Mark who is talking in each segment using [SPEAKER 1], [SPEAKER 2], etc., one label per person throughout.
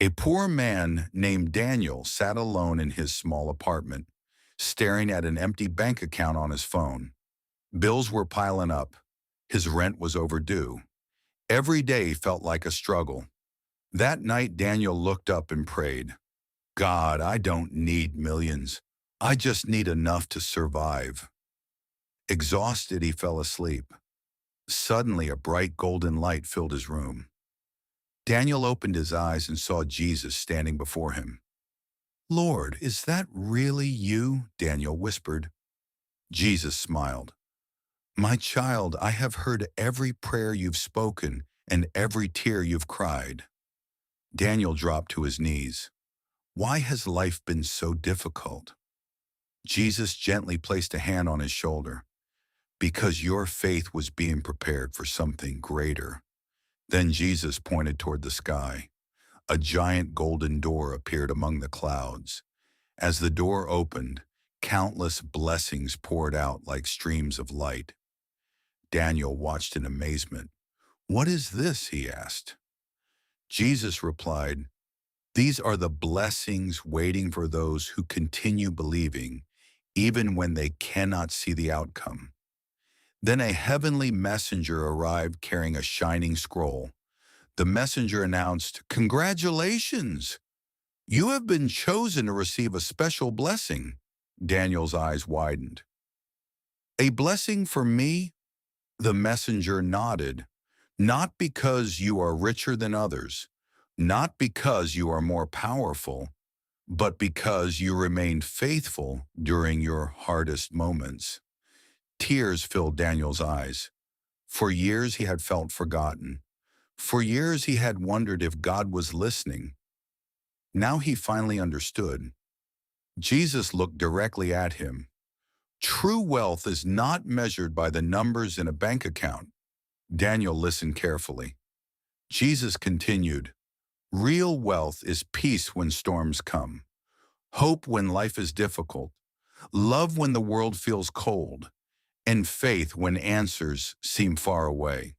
[SPEAKER 1] A poor man named Daniel sat alone in his small apartment, staring at an empty bank account on his phone. Bills were piling up. His rent was overdue. Every day felt like a struggle. That night, Daniel looked up and prayed, God, I don't need millions. I just need enough to survive. Exhausted, he fell asleep. Suddenly, a bright golden light filled his room. Daniel opened his eyes and saw Jesus standing before him. Lord, is that really you? Daniel whispered. Jesus smiled. My child, I have heard every prayer you've spoken and every tear you've cried. Daniel dropped to his knees. Why has life been so difficult? Jesus gently placed a hand on his shoulder. Because your faith was being prepared for something greater. Then Jesus pointed toward the sky. A giant golden door appeared among the clouds. As the door opened, countless blessings poured out like streams of light. Daniel watched in amazement. What is this? He asked. Jesus replied, These are the blessings waiting for those who continue believing, even when they cannot see the outcome. Then a heavenly messenger arrived carrying a shining scroll. The messenger announced, Congratulations! You have been chosen to receive a special blessing. Daniel's eyes widened. A blessing for me? The messenger nodded. Not because you are richer than others, not because you are more powerful, but because you remained faithful during your hardest moments. Tears filled Daniel's eyes. For years he had felt forgotten. For years he had wondered if God was listening. Now he finally understood. Jesus looked directly at him. True wealth is not measured by the numbers in a bank account. Daniel listened carefully. Jesus continued, Real wealth is peace when storms come, hope when life is difficult, love when the world feels cold, and faith when answers seem far away.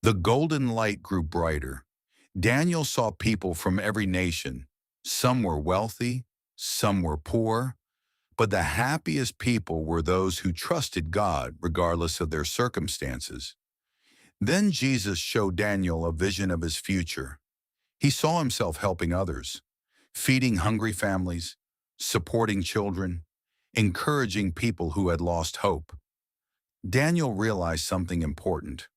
[SPEAKER 1] The golden light grew brighter. Daniel saw people from every nation. Some were wealthy, some were poor, but the happiest people were those who trusted God regardless of their circumstances. Then Jesus showed Daniel a vision of his future. He saw himself helping others, feeding hungry families, supporting children, encouraging people who had lost hope. Daniel realized something important.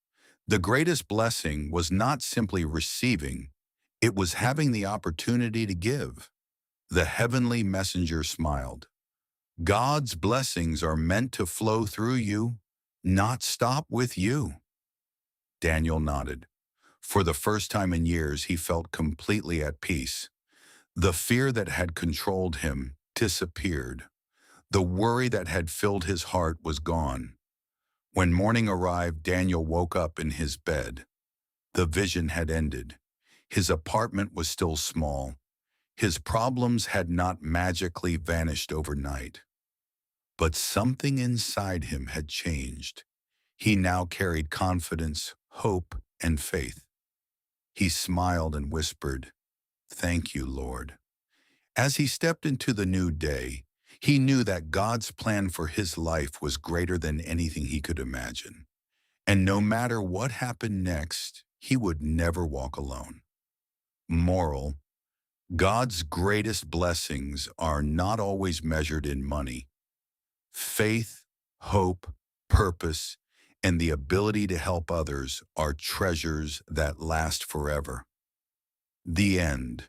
[SPEAKER 1] The greatest blessing was not simply receiving, it was having the opportunity to give. The heavenly messenger smiled. God's blessings are meant to flow through you, not stop with you. Daniel nodded. For the first time in years, he felt completely at peace. The fear that had controlled him disappeared. The worry that had filled his heart was gone. When morning arrived, Daniel woke up in his bed. The vision had ended. His apartment was still small. His problems had not magically vanished overnight. But something inside him had changed. He now carried confidence, hope, and faith. He smiled and whispered, Thank you, Lord. As he stepped into the new day, he knew that God's plan for his life was greater than anything he could imagine. And no matter what happened next, he would never walk alone. Moral: God's greatest blessings are not always measured in money. Faith, hope, purpose, and the ability to help others are treasures that last forever. The end.